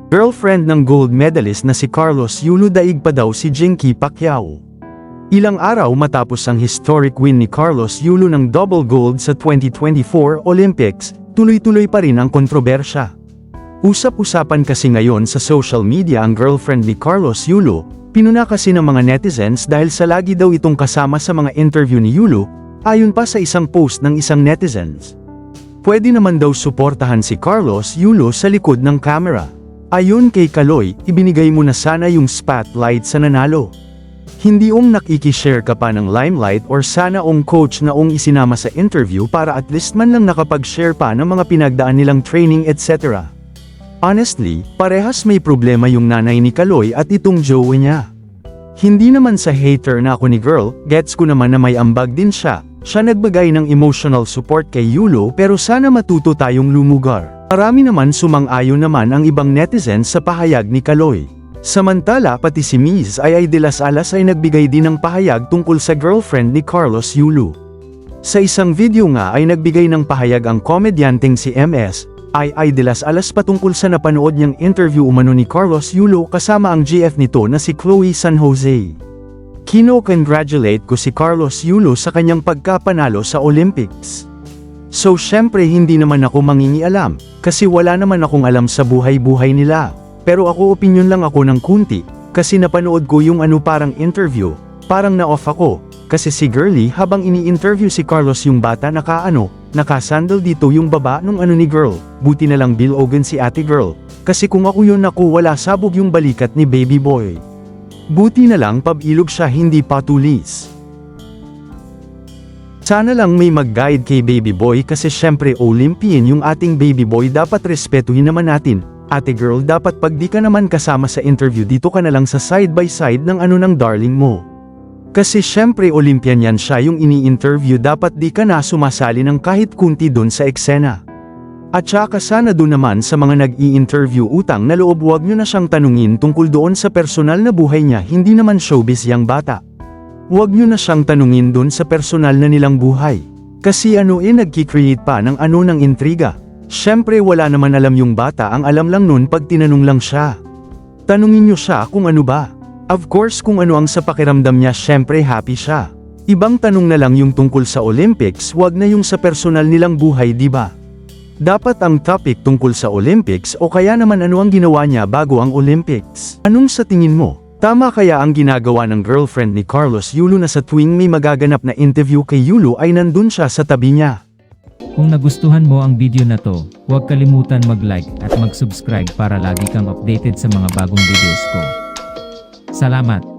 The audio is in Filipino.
Girlfriend ng gold medalist na si Carlos Yulo daig pa daw si Jinky Pacquiao. Ilang araw matapos ang historic win ni Carlos Yulo ng double gold sa 2024 Olympics, tuloy-tuloy pa rin ang kontrobersya. Usap-usapan kasi ngayon sa social media ang girlfriend ni Carlos Yulo, pinuna kasi ng mga netizens dahil sa lagi daw itong kasama sa mga interview ni Yulo, ayon pa sa isang post ng isang netizens. Pwede naman daw suportahan si Carlos Yulo sa likod ng camera. Ayon kay Kaloy, ibinigay mo na sana yung spotlight sa nanalo. Hindi nakikishare ka pa ng limelight or sana coach na isinama sa interview para at least man lang nakapag-share pa ng mga pinagdaan nilang training etc. Honestly, parehas may problema yung nanay ni Kaloy at itong jowa niya. Hindi naman sa hater na ako ni girl, gets ko naman na may ambag din siya. Siya nagbigay ng emotional support kay Yulo pero sana matuto tayong lumugar. Marami naman sumang-ayon naman ang ibang netizens sa pahayag ni Kaloy. Samantala pati si Miss Ay de las Alas ay nagbigay din ng pahayag tungkol sa girlfriend ni Carlos Yulo. Sa isang video nga ay nagbigay ng pahayag ang komedyanteng si MS Ay de las Alas patungkol sa napanood niyang interview umano ni Carlos Yulo kasama ang GF nito na si Chloe San Jose. Kino-congratulate ko si Carlos Yulo sa kanyang pagkapanalo sa Olympics. So syempre hindi naman ako mangingialam, kasi wala naman akong alam sa buhay-buhay nila. Pero ako opinion lang ako ng kunti, kasi napanood ko yung parang interview, parang na-off ako, kasi si Girlie habang ini-interview si Carlos yung bata nakasandal dito yung baba nung ni girl, buti na lang bilogan si ate girl, kasi kung ako yun wala sabog yung balikat ni baby boy. Buti na lang pabilog siya hindi patulis. Sana lang may mag-guide kay baby boy kasi syempre Olympian yung ating baby boy dapat respetuhin naman natin. Ate girl dapat pag di ka naman kasama sa interview dito ka na lang sa side by side ng ng darling mo. Kasi syempre Olympian yan siya yung ini-interview dapat di ka na sumasali ng kahit kunti dun sa eksena. At saka sana doon naman sa mga nag-i-interview utang na loob wag nyo na siyang tanungin tungkol doon sa personal na buhay niya hindi naman showbiz yang bata. Wag nyo na siyang tanungin doon sa personal na nilang buhay. Kasi nagki-create pa ng ng intriga. Syempre wala naman alam yung bata ang alam lang nun pag tinanong lang siya. Tanungin nyo siya kung ano ba. Of course kung ang sa pakiramdam niya syempre happy siya. Ibang tanong na lang yung tungkol sa Olympics wag na yung sa personal nilang buhay diba? Dapat ang topic tungkol sa Olympics o kaya naman ang ginawa niya bago ang Olympics. Anong sa tingin mo? Tama kaya ang ginagawa ng girlfriend ni Carlos Yulo na sa tuwing may magaganap na interview kay Yulo ay nandun siya sa tabi niya? Kung nagustuhan mo ang video na to, huwag kalimutan mag-like at mag-subscribe para lagi kang updated sa mga bagong videos ko. Salamat!